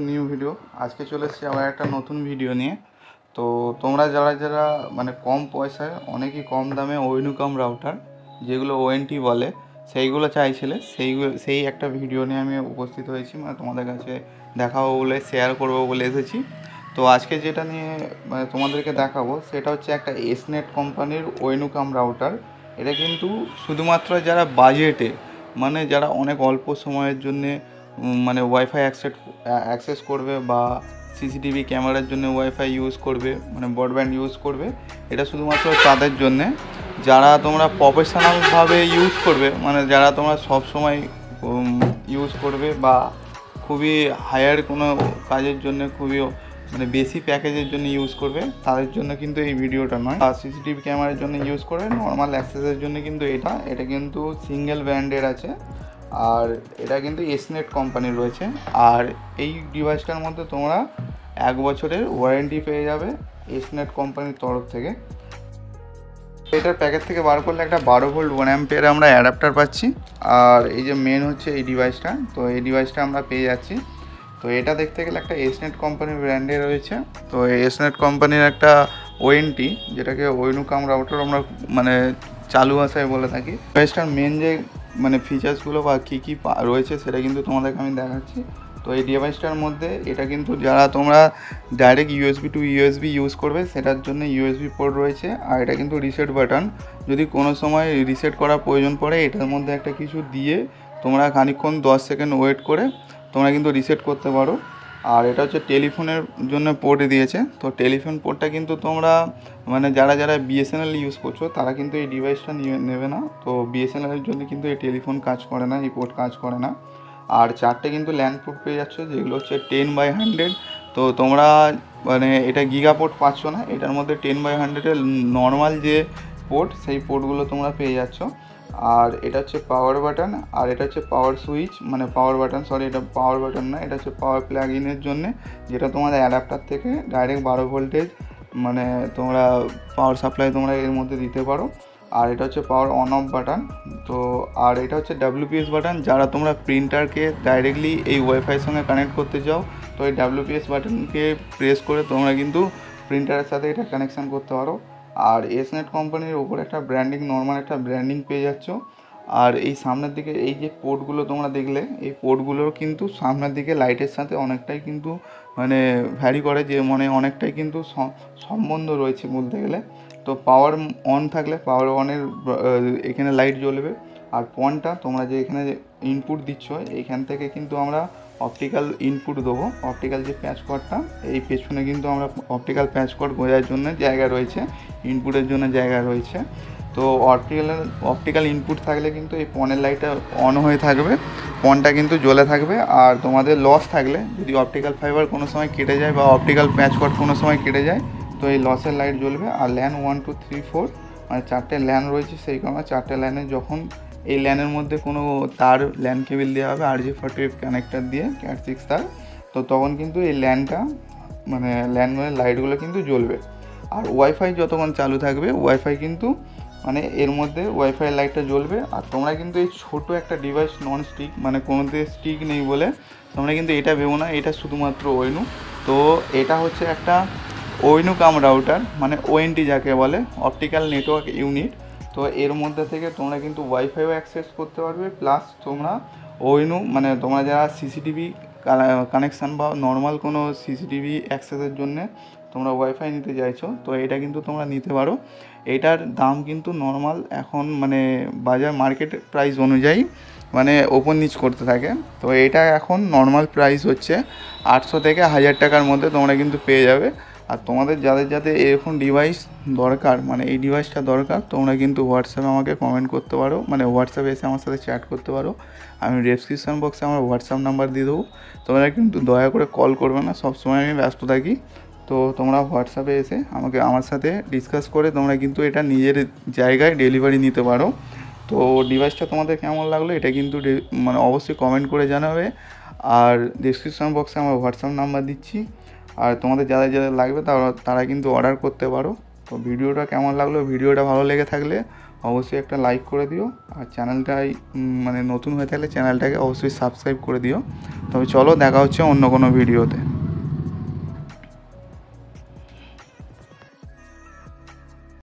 New video আজকে চলে এসেছি আবার একটা নতুন ভিডিও নিয়ে। তো তোমরা যারা যারা মানে কম পয়সায় অনেকই কম দামে ওয়েনুকাম রাউটার যেগুলো ওএনটি বলে সেইগুলো চাইছিলে, সেই একটা ভিডিও নিয়ে আমি উপস্থিত হয়েছি, মানে তোমাদের কাছে দেখাবো বলে শেয়ার করবো বলে এসেছি। তো আজকে যেটা নিয়ে মানে তোমাদেরকে দেখাবো সেটা হচ্ছে একটা এসনেট কোম্পানির ওয়েনুকাম রাউটার। এটা কিন্তু শুধুমাত্র যারা বাজেটে মানে যারা অনেক অল্প সময়ের জন্যে মানে ওয়াইফাই অ্যাক্সেস করবে বা সিসিটিভি ক্যামেরার জন্য ওয়াইফাই ইউজ করবে, মানে ব্রডব্যান্ড ইউজ করবে, এটা শুধুমাত্র তাদের জন্যে। যারা তোমরা প্রফেশনালভাবে ইউজ করবে, মানে যারা তোমরা সব সময় ইউজ করবে বা খুবই হায়ার কোনো কাজের জন্য খুবই মানে বেশি প্যাকেজের জন্য ইউজ করবে, তাদের জন্য কিন্তু এই ভিডিওটা নয়। আর সিসিটিভি ক্যামেরার জন্য ইউজ করবে, নর্মাল অ্যাক্সেসের জন্য কিন্তু এটা কিন্তু সিঙ্গেল ব্র্যান্ডের আছে। আর এটা কিন্তু এসনেট কোম্পানির রয়েছে। আর এই ডিভাইসটার মধ্যে তোমরা 1 বছরের ওয়ারেন্টি পেয়ে যাবে এসনেট কোম্পানির তরফ থেকে। এটার প্যাকেট থেকে বার করলে একটা 12 ভোল্ট 1 অ্যাম্পিয়ার আমরা অ্যাডাপ্টার পাচ্ছি। আর এই যে মেন হচ্ছে এই ডিভাইসটা, তো এই ডিভাইসটা আমরা পেয়ে যাচ্ছি। তো এটা দেখতে গেলে একটা এসনেট কোম্পানির ব্র্যান্ডে রয়েছে। তো এই এসনেট কোম্পানির একটা ওএনটি, যেটাকে ওয়েনুকাম রাউটার আমরা মানে চালু ভাষায় বলে থাকি। ডিভাইসটার মেন যে মানে ফিচার্সগুলো বা কী কী রয়েছে সেটা কিন্তু তোমাদেরকে আমি দেখাচ্ছি। তো এই ডিভাইসটার মধ্যে এটা কিন্তু যারা তোমরা direct USB to USB use করবে সেটার জন্য ইউএসবি পোর্ট রয়েছে। আর এটা কিন্তু রিসেট বাটন, যদি কোনো সময় রিসেট করার প্রয়োজন পড়ে এটার মধ্যে একটা কিছু দিয়ে তোমরা খানিকক্ষণ 10 সেকেন্ড ওয়েট করে তোমরা কিন্তু রিসেট করতে পারো। আর এটা হচ্ছে টেলিফোনের জন্য পোর্ট দিয়েছে। তো টেলিফোন পোর্টটা কিন্তু তোমরা মানে যারা যারা বিএসএনএল ইউজ করছো তারা কিন্তু এই ডিভাইসটা নেবে না। তো বিএসএনএলের জন্য কিন্তু এই টেলিফোন কাজ করে না, এই পোর্ট কাজ করে না। আর 4টে কিন্তু ল্যান্ড পোর্ট পেয়ে যাচ্ছ, যেগুলো হচ্ছে 10/100। তো তোমরা মানে এটা গিগা পোর্ট পাচ্ছ না, এটার মধ্যে 10/100-এর নর্মাল যে পোর্ট সেই পোর্টগুলো তোমরা পেয়ে যাচ্ছ। আর এটা হচ্ছে পাওয়ার বাটন, আর এটা হচ্ছে পাওয়ার সুইচ, মানে পাওয়ার বাটন, সরি এটা পাওয়ার বাটন না, এটা হচ্ছে পাওয়ার প্লাগ ইনের জন্যে, যেটা তোমাদের অ্যাডাপ্টার থেকে ডাইরেক্ট 12 ভোল্টেজ মানে তোমরা পাওয়ার সাপ্লাই তোমরা এর মধ্যে দিতে পারো। আর এটা হচ্ছে পাওয়ার অন অফ বাটন। তো আর এটা হচ্ছে ডাব্লিউপিএস বাটন, যারা তোমরা প্রিন্টারকে ডাইরেক্টলি এই ওয়াইফাইয়ের সঙ্গে কানেক্ট করতে চাও তো এই ডাব্লিউপিএস বাটনকে প্রেস করে তোমরা কিন্তু প্রিন্টারের সাথে এটা কানেকশান করতে পারো। আর এসনেট কোম্পানির ওপর একটা ব্র্যান্ডিং, নর্মাল একটা ব্র্যান্ডিং পেয়ে যাচ্ছ। আর এই সামনের দিকে এই যে পোর্টগুলো তোমরা দেখলে, এই পোর্টগুলোর কিন্তু সামনের দিকে লাইটের সাথে অনেকটাই কিন্তু মানে ভ্যারি করে, যে মানে অনেকটাই কিন্তু সম্বন্ধ রয়েছে বলতে গেলে। তো পাওয়ার অন থাকলে পাওয়ার অনের এখানে লাইট জ্বলবে। আর পনটা তোমরা যে এখানে ইনপুট দিচ্ছ এইখান থেকে কিন্তু আমরা অপটিক্যাল ইনপুট দেবো, অপটিক্যাল যে প্যাচ কর্ডটা এই পেছনে কিন্তু আমরা অপটিক্যাল প্যাচ কর্ড বোঝার জন্য জায়গা রয়েছে, ইনপুটের জন্য জায়গা রয়েছে। তো অপটিক্যাল ইনপুট থাকলে কিন্তু এই পনের লাইটটা অন হয়ে থাকবে, পনটা কিন্তু জ্বলে থাকবে। আর তোমাদের লস থাকলে যদি অপটিক্যাল ফাইবার কোনো সময় কেটে যায় বা অপটিক্যাল প্যাচ কর্ড কোনো সময় কেটে যায় তো এই লসের লাইট জ্বলবে। আর ল্যান 1 2 3 4 মানে 4টে ল্যান রয়েছে, সেই কারণে 4টে ল্যানে যখন এই ল্যানের মধ্যে কোনো তার ল্যান কেবিল দেওয়া হবে RJ45 কানেক্টার দিয়ে Cat 6 তার, তো তখন কিন্তু এই ল্যানটা মানে ল্যানগুলোর লাইটগুলো কিন্তু জ্বলবে। আর ওয়াইফাই যতক্ষণ চালু থাকবে ওয়াইফাই কিন্তু মানে এর মধ্যে ওয়াইফাই লাইটটা জ্বলবে। আর তোমরা কিন্তু এই ছোটো একটা ডিভাইস নন স্টিক মানে কোনোতে স্টিক নেই বলে তোমরা কিন্তু এটা ভেবো না, এটা শুধুমাত্র ওয়েনু। তো এটা হচ্ছে একটা ওয়েনুকাম রাউটার, মানে ওএনটি যাকে বলে, অপটিক্যাল নেটওয়ার্ক ইউনিট। তো এর মধ্যে থেকে তোমরা কিন্তু ওয়াইফাইও অ্যাক্সেস করতে পারবে, প্লাস তোমরা ওয়েনু মানে তোমরা যারা সিসিটিভি কানেকশান বা নর্মাল কোনো সিসিটিভি অ্যাক্সেসের জন্যে তোমরা ওয়াইফাই নিতে চাইছো তো এটা কিন্তু তোমরা নিতে পারো। এটার দাম কিন্তু নর্মাল এখন মানে বাজার মার্কেট প্রাইস অনুযায়ী মানে ওপর নিচ করতে থাকে। তো এটা এখন নর্মাল প্রাইস হচ্ছে 800 থেকে 1000 টাকার মধ্যে তোমরা কিন্তু পেয়ে যাবে। আর তোমাদের যাদের যাদের এরকম ডিভাইস দরকার, মানে এই ডিভাইসটা দরকার, তোমরা কিন্তু হোয়াটসঅ্যাপে আমাকে কমেন্ট করতে পারো, মানে হোয়াটসঅ্যাপে এসে আমার সাথে চ্যাট করতে পারো। আমি ডেসক্রিপশন বক্সে আমার হোয়াটসঅ্যাপ নাম্বার দিয়ে দেবো, তোমরা কিন্তু দয়া করে কল করবে না, সবসময় আমি ব্যস্ত থাকি। তো তোমরা হোয়াটসঅ্যাপে এসে আমার সাথে ডিসকাস করে তোমরা কিন্তু এটা নিজের জায়গায় ডেলিভারি নিতে পারো। তো ডিভাইসটা তোমাদের কেমন লাগলো এটা কিন্তু মানে অবশ্যই কমেন্ট করে জানাবে। আর ডেসক্রিপশন বক্সে আমার হোয়াটসঅ্যাপ নাম্বার দিচ্ছি, আর তোমাদের যাদের যাদের লাগবে তারা কিন্তু অর্ডার করতে পারো। তো ভিডিওটা কেমন লাগলো, ভিডিওটা ভালো লেগে থাকলে অবশ্যই একটা লাইক করে দিও, আর চ্যানেলটাই মানে নতুন হয়ে থাকলে চ্যানেলটাকে অবশ্যই সাবস্ক্রাইব করে দিও। তবে চলো দেখা হচ্ছে অন্য কোনো ভিডিওতে।